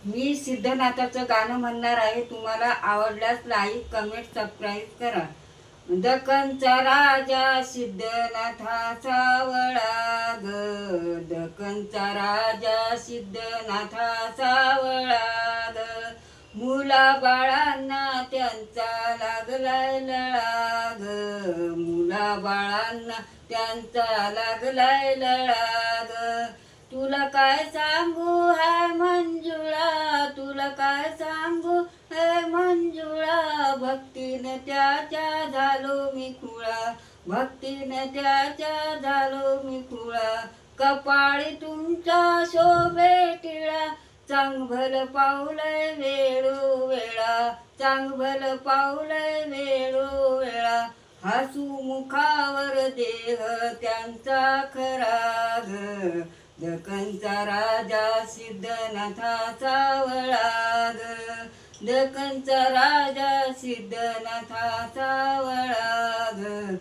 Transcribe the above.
मी सिद्धनाथाचं गाणं म्हणणार आहे. तुम्हाला आवडल्यास लाईक कमेंट सबस्क्राईब करा. दक्खनचा राजा सिद्धनाथाचा वळा ग, दक्खनचा राजा सिद्धनाथाचा वळा ग, मुला बाळांना त्यांचा लागलाय लळा ग, मुला बाळांना त्यांचा लागलाय लळा ग. तुला काय सांगू हाय मंजुळा, तुला काय सांगू हाय मंजुळा, भक्तीने त्याच्या झालो मी खुळा, भक्तीने त्याच्या झालो मी खुळा. कपाळी तुमच्या शोभे टिळा, चांगभल पावलंय वेळोवेळा, चांगभल पावलंय वेळोवेळा. हसू मुखावर देह त्यांचा खरा ग, दक्खनचा राजा सिद्धनाथाचा वळा ग, दक्खनचा राजा सिद्धनाथाचा वळा ग.